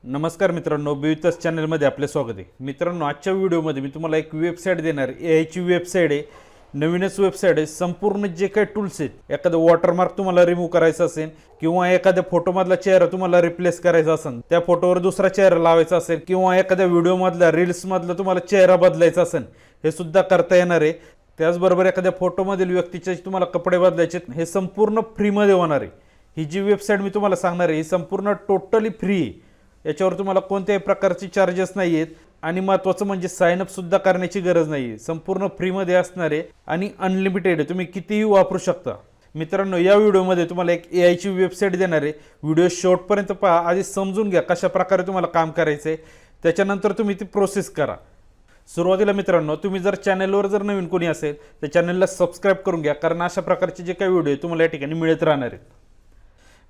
नमस्कार मित्रांनो, बिवितस चॅनलमध्ये आपले स्वागत आहे. मित्रांनो, आजच्या व्हिडिओमध्ये मी तुम्हाला एक वेबसाईट देणार आहे. एआयची वेबसाईट आहे, नवीनच वेबसाईट आहे. संपूर्ण जे काही टूल्स आहेत, एखादा वॉटरमार्क तुम्हाला रिमूव्ह करायचा असेल किंवा एखाद्या फोटोमधला चेहरा तुम्हाला रिप्लेस करायचा असेल, त्या फोटोवर दुसरा चेहरा लावायचा असेल किंवा एखाद्या व्हिडिओमधला रील्समधला तुम्हाला चेहरा बदलायचा असेल, हे सुद्धा करता येणार आहे. त्याचबरोबर एखाद्या फोटोमधील व्यक्तीचे तुम्हाला कपडे बदलायचे, हे संपूर्ण फ्रीमध्ये होणार आहे. ही जी वेबसाईट मी तुम्हाला सांगणार आहे ही संपूर्ण टोटली फ्री आहे. याच्यावर तुम्हाला कोणत्याही प्रकारचे चार्जेस नाही आहेत आणि महत्त्वाचं म्हणजे साइनअपसुद्धा करण्याची गरज नाही आहे. संपूर्ण फ्रीमध्ये असणार आहे आणि अनलिमिटेड आहे, तुम्ही कितीही वापरू शकता. मित्रांनो, या व्हिडिओमध्ये तुम्हाला एक एआयची वेबसाईट देणार आहे. व्हिडिओ शेवटपर्यंत पहा, आधी समजून घ्या कशा प्रकारे तुम्हाला काम करायचं आहे, त्याच्यानंतर तुम्ही ती प्रोसेस करा. सुरुवातीला मित्रांनो, तुम्ही जर चॅनलवर जर नवीन कोणी असेल तर चॅनलला सबस्क्राईब करून घ्या, कारण अशा प्रकारचे जे काही व्हिडिओ तुम्हाला या ठिकाणी मिळत राहणार आहेत.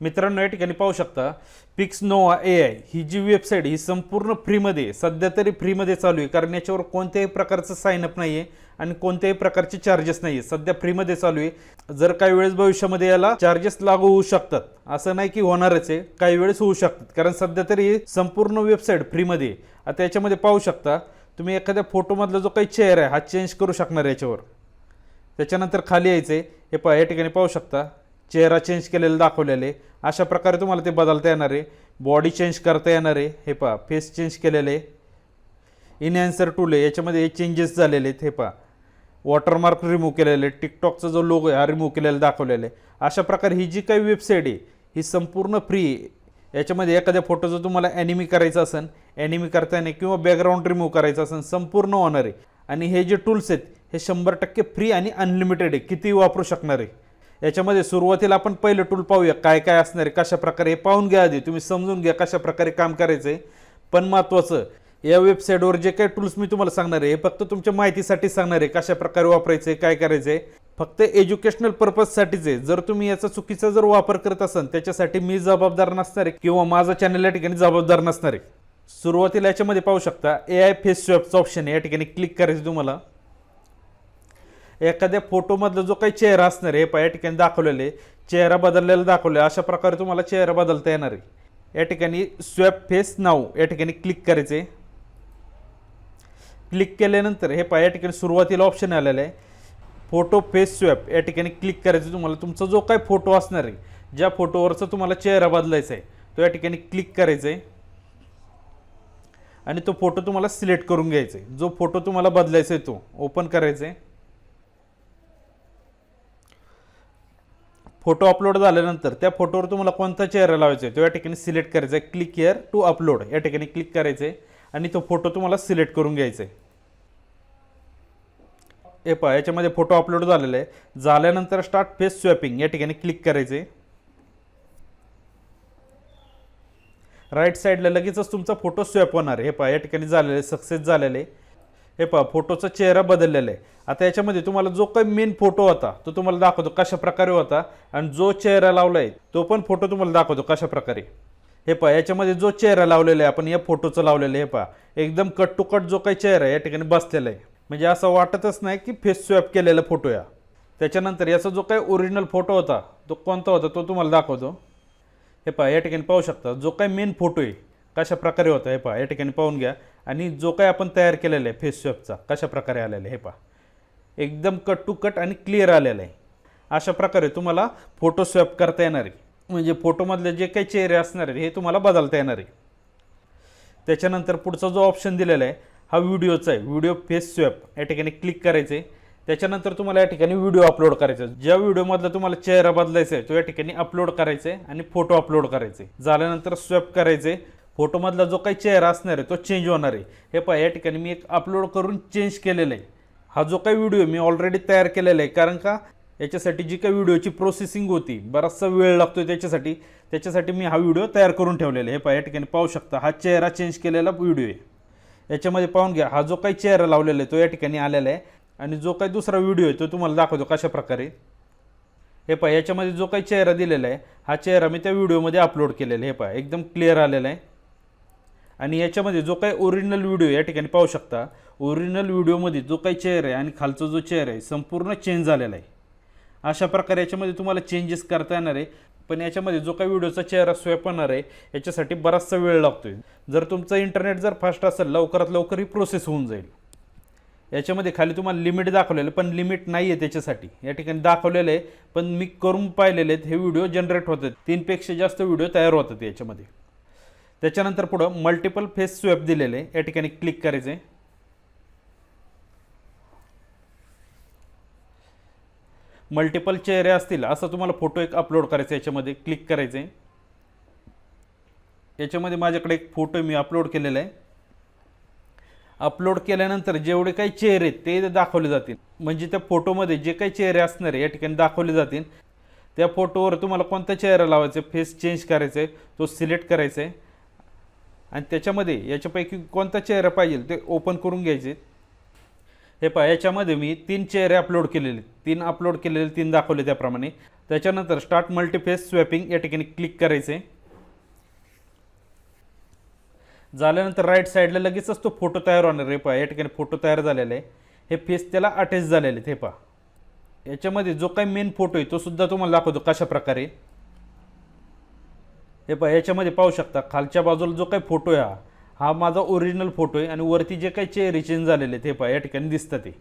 मित्रांनो, या ठिकाणी पाहू शकता पिक्सनोवा AI ही जी वेबसाईट ही संपूर्ण फ्रीमध्ये, सध्या तरी फ्रीमध्ये चालू आहे, कारण याच्यावर कोणत्याही प्रकारचं साइनअप नाही आहे आणि कोणत्याही प्रकारचे चार्जेस नाही आहे. सध्या फ्रीमध्ये चालू आहे. जर काही वेळेस भविष्यामध्ये याला चार्जेस लागू होऊ शकतात, असं नाही की होणारच आहे, काही वेळेस होऊ शकतात, कारण सध्या तरी संपूर्ण वेबसाईट फ्रीमध्ये आहे. आता याच्यामध्ये पाहू शकता तुम्ही एखाद्या फोटोमधला जो काही चेहरा आहे हा चेंज करू शकणार याच्यावर. त्याच्यानंतर खाली यायचं आहे, हे पहा या ठिकाणी पाहू शकता चेहरा चेंज केलेला दाखवलेले आहे. अशा प्रकारे तुम्हाला ते बदलता येणार आहे. बॉडी चेंज करता येणार आहे. हे पहा फेस चेंज केलेले आहे. इनहॅन्सर टूल आहे, याच्यामध्ये हे चेंजेस झालेले आहेत. हे पहा वॉटरमार्क रिमूव्ह केलेले आहे. टिकटॉकचा जो लोगो आहे हा रिमूव्ह केलेला दाखवलेला आहे. अशा प्रकारे ही जी काही वेबसाईट आहे ही संपूर्ण फ्री आहे. याच्यामध्ये एखाद्या फोटोचं तुम्हाला ॲनिमी करायचं असेल, ॲनिमी करता येणे किंवा बॅकग्राऊंड रिमूव्ह करायचं असेल, संपूर्ण होणार आहे. आणि हे जे टूल्स आहेत हे 100% फ्री आणि अनलिमिटेड आहे, कितीही वापरू शकणार आहे. याच्यामध्ये सुरुवातीला आपण पहिलं टूल पाहूया काय काय असणार आहे, कशा प्रकारे. हे पाहून घ्या आधी, तुम्ही समजून घ्या कशा प्रकारे काम करायचं आहे. पण महत्त्वाचं, या वेबसाईटवर जे काही टूल्स मी तुम्हाला सांगणार आहे हे फक्त तुमच्या माहितीसाठी सांगणार आहे, कशा प्रकारे वापरायचं आहे, काय करायचं आहे. फक्त एज्युकेशनल पर्पजसाठीच आहे. जर तुम्ही याचा चुकीचा जर वापर करत असाल त्याच्यासाठी मी जबाबदार नसणार आहे किंवा माझा चॅनल या ठिकाणी जबाबदार नसणार आहे. सुरुवातीला याच्यामध्ये पाहू शकता AI फेस स्वॅपचा ऑप्शन आहे, या ठिकाणी क्लिक करायचं तुम्हाला. एखाद्या फोटोमधला जो काही चेहरा असणार आहे या ठिकाणी दाखवलेले, चेहरा बदललेला दाखवले, अशा प्रकारे तुम्हाला चेहरा बदलता येणार आहे. या ठिकाणी स्वॅप फेस नाव या ठिकाणी क्लिक करायचे. क्लिक केल्यानंतर हे या ठिकाणी सुरुवातीला ऑप्शन आलेलं आहे फोटो फेस स्वॅप, या ठिकाणी क्लिक करायचं. तुम्हाला तुमचा जो काही फोटो असणार आहे, ज्या फोटोवरचा तुम्हाला चेहरा बदलायचा आहे तो या ठिकाणी क्लिक करायचा आहे आणि तो फोटो तुम्हाला सिलेक्ट करून घ्यायचा आहे. जो फोटो तुम्हाला बदलायचा आहे तो ओपन करायचा आहे. फोटो अपलोड झाल्यानंतर त्या फोटोवर तुम्हाला कोणता चेहरा लावायचा आहे तो या ठिकाणी सिलेक्ट करायचा आहे. क्लिक हिअर टू अपलोड या ठिकाणी क्लिक करायचं आहे आणि तो फोटो तुम्हाला सिलेक्ट करून घ्यायचा आहे. हे पहा याच्यामध्ये फोटो अपलोड झालेला आहे. झाल्यानंतर स्टार्ट फेस स्वॅपिंग या ठिकाणी क्लिक करायचं आहे. राईट साईडला लगेचच तुमचा फोटो स्वॅप होणार आहे. हे पहा या ठिकाणी झालेलं आहे, सक्सेस झालेलं आहे. हे पहा फोटोचा चेहरा बदललेला आहे. आता याच्यामध्ये तुम्हाला जो काही मेन फोटो होता तो तुम्हाला दाखवतो कशा प्रकारे होता आणि जो चेहरा लावला आहे तो पण फोटो तुम्हाला दाखवतो कशा प्रकारे. हे पहा याच्यामध्ये जो चेहरा लावलेला आहे आपण या फोटोचं लावलेलं आहे. हे पहा एकदम कट टू कट जो काही चेहरा आहे या ठिकाणी बसलेला आहे, म्हणजे असं वाटतच नाही की फेस स्वॅप केलेला फोटो या. त्याच्यानंतर याचा जो काही ओरिजिनल फोटो होता तो कोणता होता तो तुम्हाला दाखवतो. हे पहा या ठिकाणी पाहू शकता जो काही मेन फोटो आहे कशा प्रकारे होता. हे पहा या ठिकाणी पाहून घ्या. आणि जो काही आपण तयार केलेला आहे फेस स्वॅपचा कशा प्रकारे आलेला आहे. हे पहा एकदम कट टू कट आणि क्लिअर आलेला आहे. अशा प्रकारे तुम्हाला फोटो स्वॅप करता येणार आहे, म्हणजे फोटोमधले जे काही चेहरे असणार आहेत हे तुम्हाला बदलता येणार आहे. त्याच्यानंतर पुढचा जो ऑप्शन दिलेला आहे हा व्हिडिओचा आहे, व्हिडिओ फेस स्वॅप या ठिकाणी क्लिक करायचे. त्याच्यानंतर तुम्हाला या ठिकाणी व्हिडिओ अपलोड करायचा. ज्या व्हिडिओमधला तुम्हाला चेहरा बदलायचा आहे तो या ठिकाणी अपलोड करायचा आहे आणि फोटो अपलोड करायचे. झाल्यानंतर स्वॅप करायचे. फोटोमधला जो काही चेहरा असणार आहे तो चेंज होणार आहे. हे पहा या ठिकाणी मी एक अपलोड करून चेंज केलेला आहे. हा जो काही व्हिडिओ मी ऑलरेडी तयार केलेला आहे, कारण का याच्यासाठी जी काही व्हिडिओची प्रोसेसिंग होती बराचसा वेळ लागतो, त्याच्यासाठी मी हा व्हिडिओ तयार करून ठेवलेला आहे. हे पहा या ठिकाणी पाहू शकता हा चेहरा चेंज केलेला व्हिडिओ आहे. याच्यामध्ये पाहून घ्या हा जो काही चेहरा लावलेला आहे तो या ठिकाणी आलेला आहे आणि जो काही दुसरा व्हिडिओ आहे तो तुम्हाला दाखवतो कशा प्रकारे. हे पहा याच्यामध्ये जो काही चेहरा दिलेला आहे हा चेहरा मी त्या व्हिडिओमध्ये अपलोड केलेला आहे. हे पहा एकदम क्लिअर आलेला आहे. आणि याच्यामध्ये जो काही ओरिजिनल व्हिडिओ या ठिकाणी पाहू शकता, ओरिजिनल व्हिडिओमध्ये जो काही चेहरा आहे आणि खालचा जो चेहरा आहे संपूर्ण चेंज झालेला आहे. अशा प्रकारे याच्यामध्ये तुम्हाला चेंजेस करता येणार आहे. पण याच्यामध्ये जो काही व्हिडिओचा चेहरा स्वॅप होणार आहे याच्यासाठी बराचसा वेळ लागतोय. जर तुमचं इंटरनेट जर फास्ट असेल लवकरात लवकर ही प्रोसेस होऊन जाईल. याच्यामध्ये खाली तुम्हाला लिमिट दाखवलेलं पण लिमिट नाही आहे त्याच्यासाठी. या ठिकाणी दाखवलेलं आहे पण मी करून पाहिलेले आहेत, हे व्हिडिओ जनरेट होतात, 3 पेक्षा जास्त व्हिडिओ तयार होतात याच्यामध्ये. त्याच्यानंतर पुढं मल्टिपल फेस स्वॅप दिलेले आहे, या ठिकाणी क्लिक करायचं आहे. मल्टिपल चेहरे असतील असं तुम्हाला फोटो एक अपलोड करायचा, याच्यामध्ये क्लिक करायचं आहे. याच्यामध्ये माझ्याकडे एक फोटो मी अपलोड केलेला आहे. अपलोड केल्यानंतर जेवढे काही चेहरे आहेत ते दाखवले जातील, म्हणजे त्या फोटोमध्ये जे काही चेहरे असणार आहे या ठिकाणी दाखवले जातील. त्या फोटोवर तुम्हाला कोणता चेहरा लावायचा, फेस चेंज करायचा आहे, तो सिलेक्ट करायचा आहे आणि त्याच्यामध्ये याच्यापैकी कोणता चेहरा पाहिजे ते ओपन करून घ्यायचे. हे पहा, याच्यामध्ये मी 3 चेहरे अपलोड केलेले, 3 दाखवले त्याप्रमाणे. त्याच्यानंतर स्टार्ट मल्टीफेस स्वॅपिंग या ठिकाणी क्लिक करायचे. झाल्यानंतर राईट साईडला लगेचच तो फोटो तयार होणार आहे. पहा, या ठिकाणी फोटो तयार झालेला आहे, हे फेस त्याला अटॅच झालेले आहेत. हे पहा, याच्यामध्ये जो काही मेन फोटो आहे तो सुद्धा तुम्हाला दाखवतो कशा प्रकारे. हे पहा, याच्यामध्ये पाहू शकता खालच्या बाजूला जो काही फोटो आहे हा माझा ओरिजिनल फोटो आहे आणि वरती जे काही चेहरे चेंज झालेले आहेत हे पहा या ठिकाणी दिसतात. ते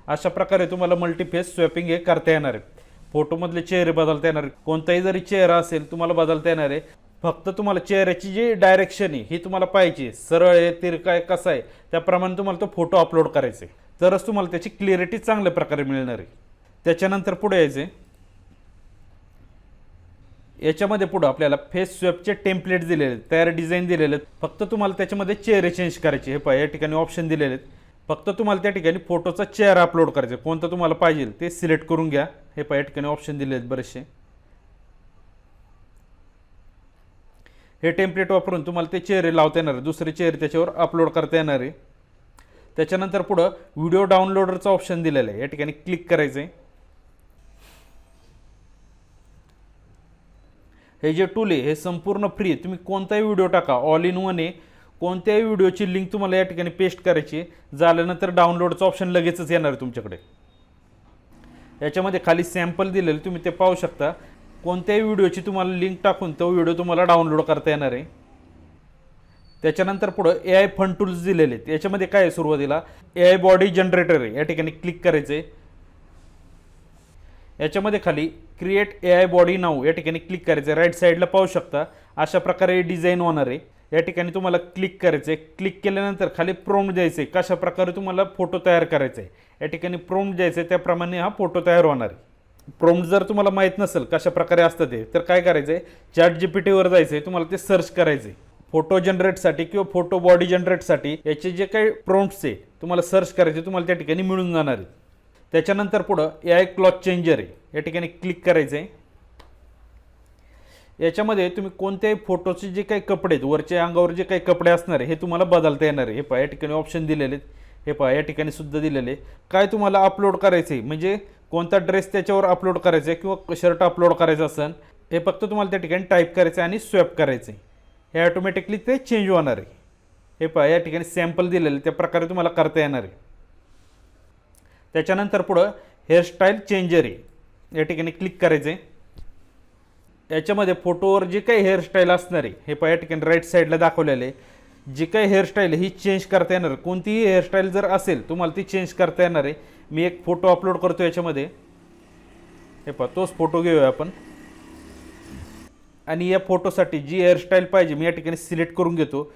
अशा प्रकारे तुम्हाला मल्टीफेस स्वॅपिंग हे करता येणार आहे. फोटोमधले चेहरे बदलता येणार आहे, कोणताही जरी चेहरा असेल तुम्हाला बदलता येणार आहे. फक्त तुम्हाला चेहऱ्याची जी डायरेक्शन आहे ही तुम्हाला पाहिजे, सरळ आहे तिरका आहे कसा आहे त्याप्रमाणे तुम्हाला तो फोटो अपलोड करायचा आहे, तरच तुम्हाला त्याची क्लिअरिटी चांगल्या प्रकारे मिळणार आहे. त्याच्यानंतर पुढे यायचे. याच्यामध्ये पुढं आपल्याला फेस स्वॅपचे टेम्पलेट दिलेले आहेत, तयार डिझाईन दिलेले आहेत. फक्त तुम्हाला त्याच्यामध्ये चेहरे चेंज करायचे. हे पहा, या ठिकाणी ऑप्शन दिलेले आहेत. फक्त तुम्हाला त्या ठिकाणी फोटोचा चेहरा अपलोड करायचा, कोणता तुम्हाला पाहिजे ते सिलेक्ट करून घ्या. हे पहा, या ठिकाणी ऑप्शन दिले आहेत बरेचसे. हे टेम्पलेट वापरून तुम्हाला ते चेहरे लावता येणार आहे, दुसरे चेहरे त्याच्यावर अपलोड करता येणार आहे. त्याच्यानंतर पुढं व्हिडिओ डाउनलोडरचा ऑप्शन दिलेला आहे, या ठिकाणी क्लिक करायचं आहे. हे जे टूल आहे हे संपूर्ण फ्री आहे, तुम्ही कोणताही व्हिडिओ टाका, ऑल इन वन आहे. कोणत्याही व्हिडिओची लिंक तुम्हाला या ठिकाणी पेस्ट करायची, झाल्यानंतर डाउनलोडचं ऑप्शन लगेचच येणार आहे तुमच्याकडे. याच्यामध्ये खाली सॅम्पल दिलेलं तुम्ही ते पाहू शकता. कोणत्याही व्हिडिओची तुम्हाला लिंक टाकून तो व्हिडिओ तुम्हाला डाउनलोड करता येणार आहे. त्याच्यानंतर पुढं AI फन टूल्स दिलेले आहेत. याच्यामध्ये काय आहे, सुरुवातीला AI बॉडी जनरेटर आहे, या ठिकाणी क्लिक करायचं आहे. याच्यामध्ये खाली क्रिएट AI बॉडी नाऊ या ठिकाणी क्लिक करायचं आहे. राईट साईडला पाहू शकता अशा प्रकारे डिझाईन होणार आहे. या ठिकाणी तुम्हाला क्लिक करायचं आहे. क्लिक केल्यानंतर खाली प्रॉम्प्ट द्यायचं आहे, कशा प्रकारे तुम्हाला फोटो तयार करायचा आहे. या ठिकाणी प्रॉम्प्ट द्यायचं आहे, त्याप्रमाणे हा फोटो तयार होणार आहे. प्रॉम्प्ट जर तुम्हाला माहीत नसेल कशा प्रकारे असतं ते, तर काय करायचं आहे, ChatGPTवर जायचं आहे, तुम्हाला ते सर्च करायचं आहे. फोटो जनरेटसाठी किंवा फोटो बॉडी जनरेटसाठी याचे जे काही प्रॉम्प्ट्स आहे तुम्हाला सर्च करायचे, तुम्हाला त्या ठिकाणी मिळून जाणार आहे. त्याच्यानंतर पुढं AI क्लॉथ चेंजर आहे, या ठिकाणी क्लिक करायचं आहे. याच्यामध्ये तुम्ही कोणत्याही फोटोचे जे काही कपडे आहेत, वरच्या अंगावर जे काही कपडे असणार आहे हे तुम्हाला बदलता येणार आहे. हे पहा, या ठिकाणी ऑप्शन दिलेले आहेत. हे पहा, या ठिकाणी सुद्धा दिलेले काय तुम्हाला अपलोड करायचं आहे, म्हणजे कोणता ड्रेस त्याच्यावर अपलोड करायचा आहे किंवा शर्ट अपलोड करायचं असेल, हे फक्त तुम्हाला त्या ठिकाणी टाईप करायचं आहे आणि स्वॅप करायचं आहे. हे ऑटोमॅटिकली ते चेंज होणार आहे. हे पहा, या ठिकाणी सॅम्पल दिलेले त्या प्रकारे तुम्हाला करता येणार आहे. त्याच्यानंतर पुढं हेअरस्टाईल चेंजर आहे, या ठिकाणी क्लिक करायचं आहे. याच्यामध्ये फोटोवर जे काही हेअरस्टाईल असणार आहे हे पहा, या ठिकाणी राईट साईडला दाखवलेलं आहे. जी काही हेअरस्टाईल ही चेंज करता येणार, कोणतीही हेअरस्टाईल जर असेल तुम्हाला ती चेंज करता येणार आहे. मी एक फोटो अपलोड करतो याच्यामध्ये. हे पहा, तोच फोटो घेऊया आपण आणि या फोटोसाठी जी हेअरस्टाईल पाहिजे मी या ठिकाणी सिलेक्ट करून घेतो.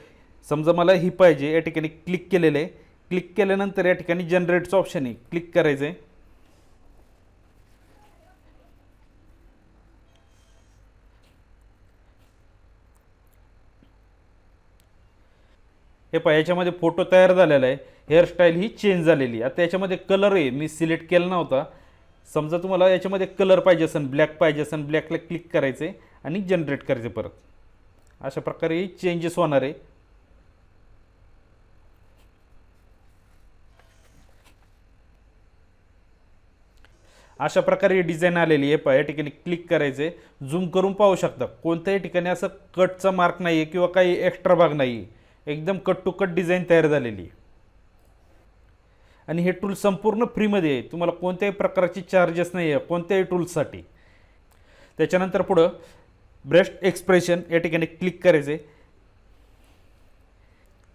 समजा मला ही पाहिजे, या ठिकाणी क्लिक केलेलं आहे. क्लिक केल्यानंतर या ठिकाणी जनरेटचं ऑप्शन आहे, क्लिक करायचं आहे. हे पहा, याच्यामध्ये फोटो तयार झालेला आहे, हेअरस्टाईल ही चेंज झालेली आहे. आता याच्यामध्ये कलर आहे मी सिलेक्ट केला नव्हता. समजा तुम्हाला याच्यामध्ये कलर पाहिजे असेल, ब्लॅक पाहिजे असेल, ब्लॅकला क्लिक करायचे आणि जनरेट करायचे परत. अशा प्रकारे ही चेंजेस होणार आहे. अशा प्रकारे डिझाईन आलेली आहे. पहा, या ठिकाणी क्लिक करायचे, झूम करून पाहू शकता. कोणत्याही ठिकाणी असं कटचा मार्क नाही आहे किंवा काही एक्स्ट्रा भाग नाही आहे, एकदम कट टू कट डिझाईन तयार झालेली आहे. आणि हे टूल संपूर्ण फ्रीमध्ये आहे, तुम्हाला कोणत्याही प्रकारची चार्जेस नाही आहे कोणत्याही टूल्ससाठी. त्याच्यानंतर पुढं ब्रेस्ट एक्सप्रेशन या ठिकाणी क्लिक करायचे।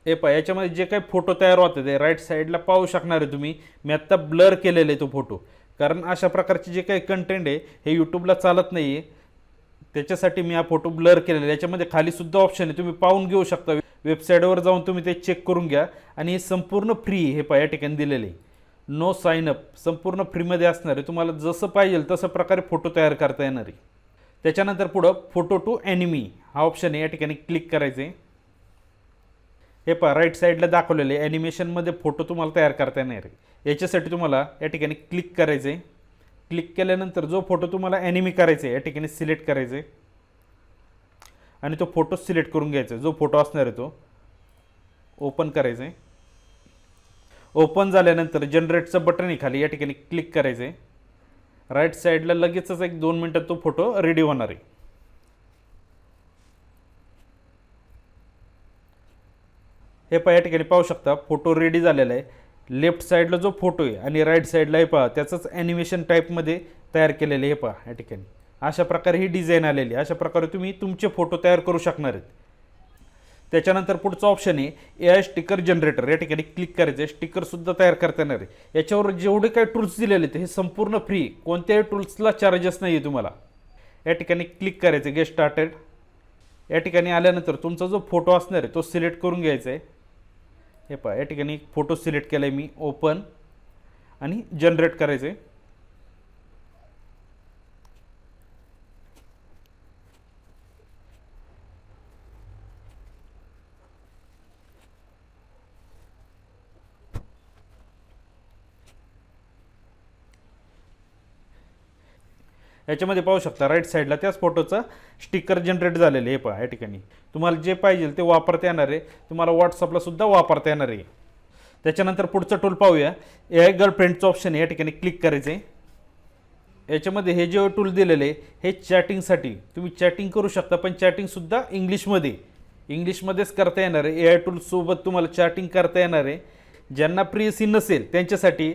हे पहा याच्यामध्ये जे काही फोटो तयार होते ते राईट साईडला पाहू शकणार आहे तुम्ही। मी आत्ता ब्लर केलेले तो फोटो, कारण अशा प्रकारचे जे काही कंटेंट आहे हे यूट्यूबला चालत नाही आहे, त्याच्यासाठी मी हा फोटो ब्लर केलेला आहे। याच्यामध्ये खाली सुद्धा ऑप्शन आहे, तुम्ही पाहून घेऊ शकता, वेबसाईटवर जाऊन तुम्ही ते चेक करून घ्या। आणि हे संपूर्ण फ्री हे पहा या ठिकाणी दिलेले, नो साइन अप, संपूर्ण फ्रीमध्ये असणार आहे। तुम्हाला जसं पाहिजे तसं प्रकारे फोटो तयार करता येणार आहे। त्याच्यानंतर पुढं फोटो टू ॲनिमी हा ऑप्शन आहे, या ठिकाणी क्लिक करायचे। हे पहा राईट साईडला दाखवलेले ॲनिमेशनमध्ये फोटो तुम्हाला तयार करता येणार आहे। याच्यासाठी तुम्हाला या ठिकाणी क्लिक करायचे। क्लिक केल्यानंतर जो फोटो तुम्हाला ॲनिमी करायचा आहे या ठिकाणी सिलेक्ट करायचे आणि तो फोटो सिलेक्ट करून घ्यायचा, जो फोटो असणार आहे तो ओपन करायचे। ओपन झाल्यानंतर जनरेटचं बटन आहे खाली, या ठिकाणी क्लिक करायचे। राईट साईडला लगेचच 1-2 मिनटात तो फोटो रेडी होणार आहे। हे पहा या ठिकाणी पाहू शकता फोटो रेडी झालेला आहे। लेफ्ट साईडला जो फोटो आहे आणि राईट साईडला हे पहा त्याचंच ॲनिमेशन टाईपमध्ये तयार केलेले हे पहा या ठिकाणी अशा प्रकारे ही डिझाईन आलेली। अशा प्रकारे तुम्ही तुमचे फोटो तयार करू शकणार आहेत। त्याच्यानंतर पुढचं ऑप्शन आहे AI स्टिकर जनरेटर, या ठिकाणी क्लिक करायचं। स्टिकरसुद्धा तयार करता येणार आहे। याच्यावर जेवढे काही टूल्स दिलेले आहेत हे संपूर्ण फ्री, कोणत्याही टूल्सला चार्जेस नाही आहे तुम्हाला। या ठिकाणी क्लिक करायचं, गेट स्टार्टेड। या ठिकाणी आल्यानंतर तुमचा जो फोटो असणार आहे तो सिलेक्ट करून घ्यायचा आहे। हे पहा या ठिकाणी फोटो सिलेक्ट केला आहे मी, ओपन आणि जनरेट करायचे। याच्यामध्ये पाहू शकता राईट साईडला त्याच फोटोचा स्टिकर जनरेट झालेले हे पहा या ठिकाणी तुम्हाला जे पाहिजे ते वापरता येणार आहे। तुम्हाला व्हॉट्सअपला सुद्धा वापरता येणार आहे। त्याच्यानंतर पुढचं टूल पाहूया, AI गर्लफ्रेंडचं ऑप्शन आहे, या ठिकाणी क्लिक करायचे। याच्यामध्ये हे जे टूल दिलेले हे चॅटिंगसाठी, तुम्ही चॅटिंग करू शकता, पण चॅटिंगसुद्धा इंग्लिशमध्येच करता येणार आहे। AI टूलसोबत तुम्हाला चॅटिंग करता येणार आहे। ज्यांना प्रियसी नसेल त्यांच्यासाठी,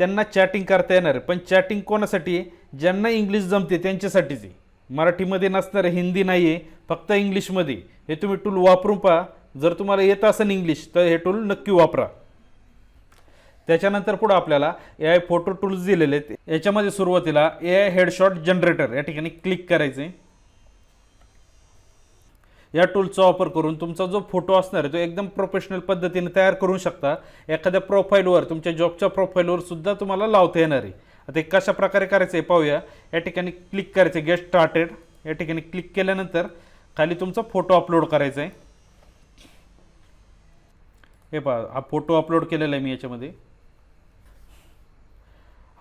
त्यांना चॅटिंग करता येणार आहे, पण चॅटिंग कोणासाठी आहे? ज्यांना इंग्लिश जमते त्यांच्यासाठीच आहे। मराठीमध्ये नसणार, हिंदी नाही आहे, फक्त इंग्लिशमध्ये। हे तुम्ही टूल वापरून पहा, जर तुम्हाला येत असेल इंग्लिश तर हे टूल नक्की वापरा। त्याच्यानंतर पुढे आपल्याला AI फोटो टूल्स दिलेले आहेत। याच्यामध्ये सुरुवातीला AI हेडशॉट जनरेटर, या ठिकाणी क्लिक करायचे। या टूलचा वापर करून तुमचा जो फोटो असणार आहे तो एकदम प्रोफेशनल पद्धतीने तयार करू शकता। एखाद्या प्रोफाईलवर, तुमच्या जॉबच्या प्रोफाईलवर सुद्धा तुम्हाला लावता येणार आहे। आता हे कशा प्रकारे करायचं आहे पाहूया। या ठिकाणी क्लिक करायचं, गेट स्टार्टेड। या ठिकाणी क्लिक केल्यानंतर खाली तुमचा फोटो अपलोड करायचा आहे। हे पहा हा फोटो अपलोड केलेला आहे मी याच्यामध्ये।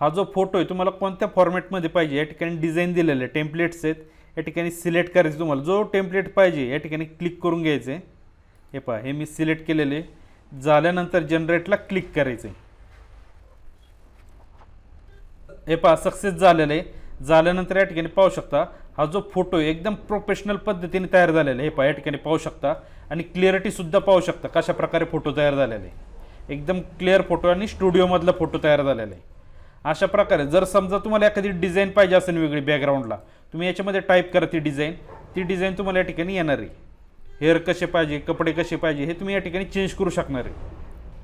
हा जो फोटो आहे तुम्हाला कोणत्या फॉर्मॅटमध्ये पाहिजे, या ठिकाणी डिझाईन दिलेले टेम्पलेट्स आहेत, या ठिकाणी सिलेक्ट करायचं। तुम्हाला जो टेम्पलेट पाहिजे या ठिकाणी क्लिक करून घ्यायचे। हे पहा हे मी सिलेक्ट केलेले झाल्यानंतर जनरेटला क्लिक करायचे। हे पहा सक्सेस झालेलं आहे। झाल्यानंतर या ठिकाणी पाहू शकता हा जो फोटो आहे एकदम प्रोफेशनल पद्धतीने तयार झालेला आहे। हे पहा या ठिकाणी पाहू शकता आणि क्लिअरिटीसुद्धा पाहू शकता कशा प्रकारे फोटो तयार झालेला आहे। एकदम क्लिअर फोटो आणि स्टुडिओमधला फोटो तयार झालेला आहे। अशा प्रकारे जर समजा तुम्हाला एखादी डिझाईन पाहिजे असेल वेगळी बॅकग्राऊंडला, तुम्ही याच्यामध्ये टाईप करा ती डिझाईन तुम्हाला या ठिकाणी येणार आहे। हेअर कसे पाहिजे, कपडे कसे पाहिजे हे तुम्ही या ठिकाणी चेंज करू शकणार आहे।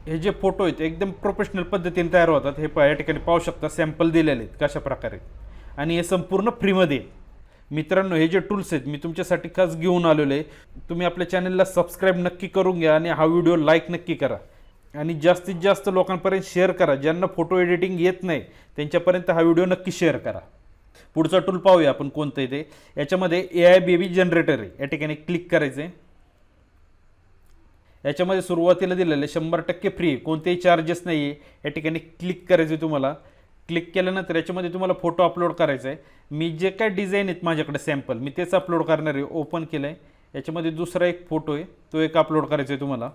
हे जे फोटो आहेत एकदम प्रोफेशनल पद्धतीने तयार होतात। हे पहा या ठिकाणी पाहू शकता सॅम्पल दिलेले आहेत कशा प्रकारे, आणि हे संपूर्ण फ्रीमध्ये। मित्रांनो हे जे टूल्स आहेत मी तुमच्यासाठी खास घेऊन आलेलो आहे। तुम्ही आपल्या चॅनलला सबस्क्राईब नक्की करून घ्या आणि हा व्हिडिओ लाईक नक्की करा आणि जास्तीत जास्त लोकांपर्यंत शेअर करा। ज्यांना फोटो एडिटिंग येत नाही त्यांच्यापर्यंत हा व्हिडिओ नक्की शेअर करा। पुढचा टूल पाहूया आपण कोणतं आहे ते। याच्यामध्ये AI बेबी जनरेटर आहे, या ठिकाणी क्लिक करायचे। याच्यामध्ये सुरुवातीला दिलेलं 100% फ्री, कोणतेही चार्जेस नाही आहे। या ठिकाणी क्लिक करायचे तुम्हाला। क्लिक केल्यानंतर याच्यामध्ये तुम्हाला फोटो अपलोड करायचा आहे। मी जे काय डिझाईन आहेत माझ्याकडे सॅम्पल मी तेच अपलोड करणार आहे। ओपन केलं आहे, याच्यामध्ये दुसरा एक फोटो आहे तो एक अपलोड करायचा आहे तुम्हाला।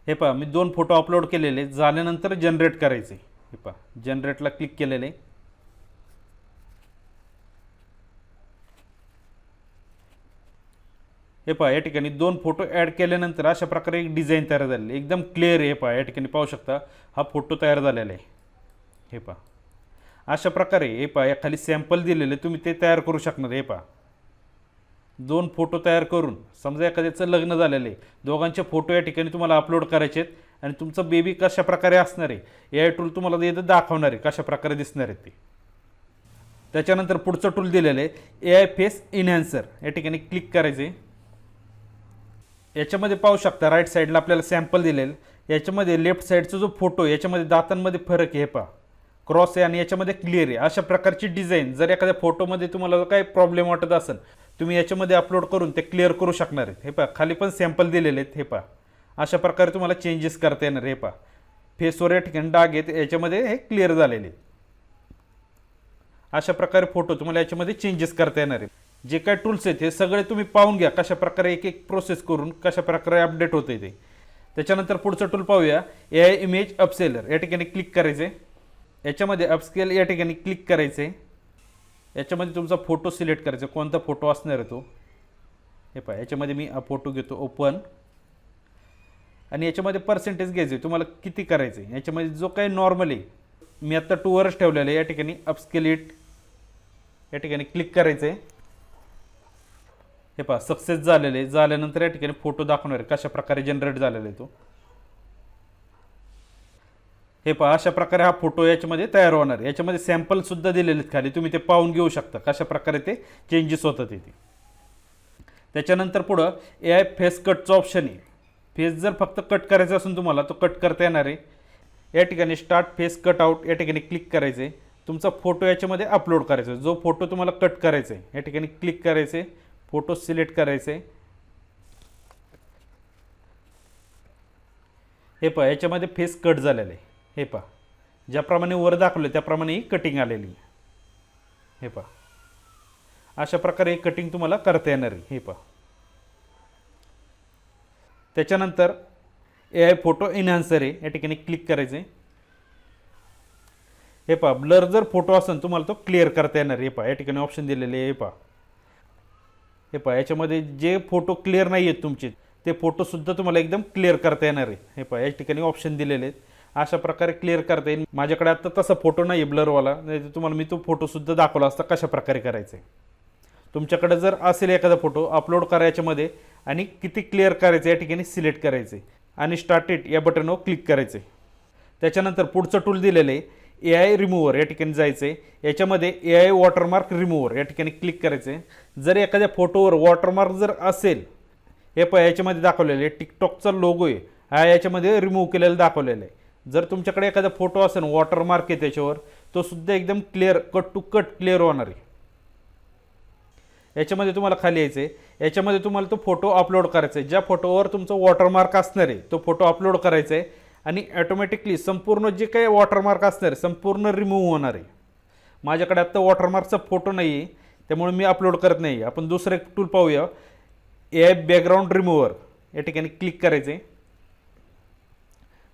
हे पहा मी 2 फोटो अपलोड केलेले, झाल्यानंतर जनरेट करायचे। हे पहा जनरेटला क्लिक केलेलं आहे। हे पहा या ठिकाणी 2 फोटो ॲड केल्यानंतर अशा प्रकारे एक डिझाईन तयार झालेली एकदम क्लिअर आहे। हे पहा या ठिकाणी पाहू शकता हा फोटो तयार झालेला आहे। हे पहा अशा प्रकारे हे पहा, या खाली सॅम्पल दिलेले तुम्ही ते तयार करू शकणार. हे पहा, 2 फोटो तयार करून, समजा एखाद्याचं लग्न झालेलं आहे, दोघांचे फोटो या ठिकाणी तुम्हाला अपलोड करायचे आहेत आणि तुमचं बेबी कशा प्रकारे असणार आहे AI टूल तुम्हाला इथं दाखवणार आहे कशा प्रकारे दिसणार आहे ते. त्याच्यानंतर पुढचं टूल दिलेलं आहे AI फेस इन्हॅन्सर. या ठिकाणी क्लिक करायचे. याच्यामध्ये पाहू शकता राईट साईडला आपल्याला सॅम्पल दिलेलं. याच्यामध्ये लेफ्ट साईडचा जो फोटो याच्यामध्ये दातांमध्ये फरक आहे. हे पहा, क्रॉस आहे आणि याच्यामध्ये क्लिअर आहे. अशा प्रकारची डिझाईन जर एखाद्या फोटोमध्ये तुम्हाला काही प्रॉब्लेम वाटत असेल, तुम्ही याच्यामध्ये अपलोड करून ते क्लिअर करू शकणार आहेत. हे पहा, खाली पण सॅम्पल दिलेले आहेत. हे पहा, अशा प्रकारे तुम्हाला चेंजेस करता येणार. हे पहा, फेसवर या ठिकाणी डाग आहेत, याच्यामध्ये हे क्लिअर झालेले आहेत. अशा प्रकारे फोटो तुम्हाला याच्यामध्ये चेंजेस करता येणार आहेत. जे काय टूल्स आहेत हे सगळे तुम्ही पाहून घ्या कशा प्रकारे एक एक प्रोसेस करून कशा प्रकारे अपडेट होते ते. त्याच्यानंतर पुढचं टूल पाहूया, AI इमेज अपसेलर. या ठिकाणी क्लिक करायचे. याच्यामध्ये अपस्केल या ठिकाणी क्लिक करायचे. याच्यामध्ये तुमचा फोटो सिलेक्ट करायचा, कोणता फोटो असणार आहे तो. हे पहा, याच्यामध्ये मी हा फोटो घेतो, ओपन, आणि याच्यामध्ये पर्सेंटेज घ्यायचे तुम्हाला किती करायचे. याच्यामध्ये जो काही नॉर्मल आहे मी आत्ता 2 वरच ठेवलेलं आहे. या ठिकाणी अपस्केल इट या ठिकाणी क्लिक करायचे. हे पहा, सक्सेस झालेले. झाल्यानंतर या ठिकाणी फोटो दाखवणार आहे कशा प्रकारे जनरेट झालेला आहे तो. हे पहा, अशा प्रकारे हा फोटो याच्यामध्ये तयार होणार आहे. याच्यामध्ये सॅम्पल सुद्धा दिलेले आहेत खाली, तुम्ही ते पाहून घेऊ शकता कशा प्रकारे ते चेंजेस होतात ते. त्याच्यानंतर पुढं AI फेस कटचं ऑप्शन आहे. फेस जर फक्त कट करायचा असेल तुम्हाला तो कट करता येणार आहे. या ठिकाणी स्टार्ट फेस कट आउट या ठिकाणी क्लिक करायचे. तुमचा फोटो याच्यामध्ये अपलोड करायचा, जो फोटो तुम्हाला कट करायचा आहे या ठिकाणी क्लिक करायचे. फोटो सिलेक्ट करायचे. हे पहा, याच्यामध्ये फेस कट झालेला आहे. हे पहा, ज्याप्रमाणे वर दाखवले त्याप्रमाणे ही कटिंग आलेली आहे. हे पहा, अशा प्रकारे कटिंग तुम्हाला करता येणार आहे. हे पहा, त्याच्यानंतर AI फोटो इन्हान्सर आहे. या ठिकाणी क्लिक करायचे. हे पहा, ब्लर जर फोटो असेल तुम्हाला तो क्लिअर करता येणार. हे पहा, या ठिकाणी ऑप्शन दिलेले आहे. हे पहा, हे पहा, याच्यामध्ये जे फोटो क्लिअर नाही आहेत तुमचे ते फोटोसुद्धा तुम्हाला एकदम क्लिअर करता येणार आहे. हे पहा, या ठिकाणी ऑप्शन दिलेले आहेत. अशा प्रकारे क्लिअर करता येईल. माझ्याकडे आता तसा फोटो नाही आहे ब्लरवाला, नाही तर तुम्हाला मी तो फोटोसुद्धा दाखवला असता कशा प्रकारे करायचं आहे. तुमच्याकडे जर असेल एखादा फोटो अपलोड करायच्यामध्ये आणि किती क्लिअर करायचं या ठिकाणी सिलेक्ट करायचे आणि स्टार्ट इट या बटनवर क्लिक करायचे. त्याच्यानंतर पुढचं टूल दिलेलं आहे AI रिमूव्हर. या ठिकाणी जायचं आहे. याच्यामध्ये AI वॉटरमार्क रिमूव्हर या ठिकाणी क्लिक करायचे. जर एखाद्या फोटोवर वॉटरमार्क जर असेल, हे पहा याच्यामध्ये दाखवलेलं आहे टिकटॉकचा लोगो आहे हा याच्यामध्ये रिमूव्ह केलेला दाखवलेला आहे. जर तुमच्याकडे एखादा फोटो असेल वॉटरमार्क आहे त्याच्यावर, तो सुद्धा एकदम clear cut to cut clear होणार आहे. याच्यामध्ये तुम्हाला खाली यायचं आहे. याच्यामध्ये तुम्हाला तो फोटो अपलोड करायचा आहे. ज्या फोटोवर तुमचं वॉटरमार्क असणार आहे तो फोटो अपलोड करायचा आहे आणि ॲटोमॅटिकली संपूर्ण जे काही वॉटरमार्क असणार आहे संपूर्ण रिमूव्ह होणार आहे. माझ्याकडे आत्ता वॉटरमार्कचा फोटो नाही आहे त्यामुळे मी अपलोड करत नाही. आपण दुसरं एक टूल पाहूया, AI बॅकग्राऊंड रिमूव्हर. या ठिकाणी क्लिक करायचे.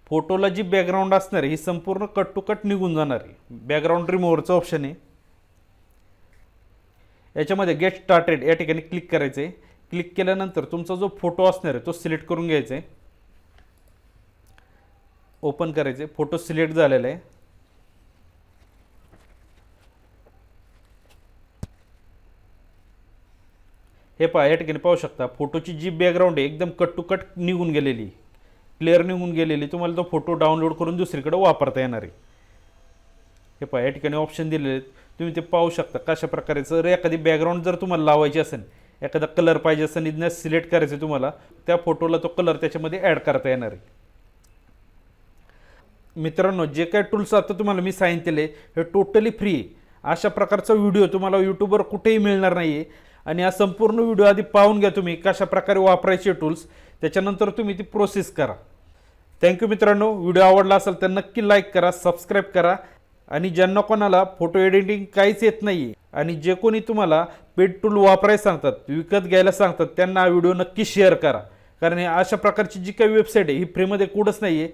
फोटोला जी बॅकग्राऊंड असणार आहे ही संपूर्ण कट टू कट निघून जाणार आहे. बॅकग्राऊंड रिमूव्हरचं ऑप्शन आहे. याच्यामध्ये गेट स्टार्टेड या ठिकाणी क्लिक करायचे. क्लिक केल्यानंतर तुमचा जो फोटो असणार आहे तो सिलेक्ट करून घ्यायचा आहे. ओपन करायचे. फोटो सिलेक्ट झालेला आहे. हे पहा, या ठिकाणी पाहू शकता फोटोची जी बॅकग्राऊंड आहे एकदम कट टू कट निघून गेलेली, क्लिअर निघून गेलेली. तुम्हाला तो फोटो डाउनलोड करून दुसरीकडे वापरता येणार आहे. हे पहा, या ठिकाणी ऑप्शन दिलेले आहेत, तुम्ही ते पाहू शकता कशा प्रकारे. जर एखादी बॅकग्राऊंड जर तुम्हाला लावायची असेल, एखादा कलर पाहिजे असेल, इथनं सिलेक्ट करायचं तुम्हाला, त्या फोटोला तो कलर त्याच्यामध्ये ॲड करता येणार आहे. मित्रांनो, जे काय टूल्स आता तुम्हाला मी सांगितले हे टोटली फ्री आहे. अशा प्रकारचा व्हिडिओ तुम्हाला यूट्यूबवर कुठेही मिळणार नाही आहे. आणि हा संपूर्ण व्हिडिओ आधी पाहून घ्या तुम्ही कशा प्रकारे वापरायचे टूल्स, त्याच्यानंतर तुम्ही ती प्रोसेस करा. थँक्यू मित्रांनो. व्हिडिओ आवडला असेल तर नक्की लाईक करा, सबस्क्राईब करा. आणि ज्यांना कोणाला फोटो एडिटिंग काहीच येत नाही आहे आणि जे कोणी तुम्हाला पेड टूल वापरायला सांगतात, विकत घ्यायला सांगतात, त्यांना हा व्हिडिओ नक्की शेअर करा. कारण अशा प्रकारची जी काही वेबसाईट आहे ही फ्रीमध्ये कुठंच नाही आहे.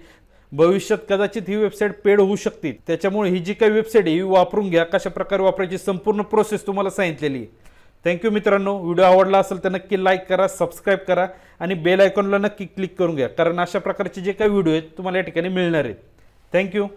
भविष्यात कदाचित ही वेबसाईट पेड होऊ शकते. त्याच्यामुळे ही जी काही वेबसाईट आहे ही वापरून घ्या. कशा प्रकारे वापरायची संपूर्ण प्रोसेस तुम्हाला सांगितलेली आहे. थँक्यू मित्रांनो. व्हिडिओ आवडला असेल तर नक्की लाईक करा, सबस्क्राईब करा आणि बेल आयकॉनला नक्की क्लिक करून घ्या. कारण अशा प्रकारचे जे काही व्हिडिओ आहेत तुम्हाला या ठिकाणी मिळणार आहेत. थँक्यू.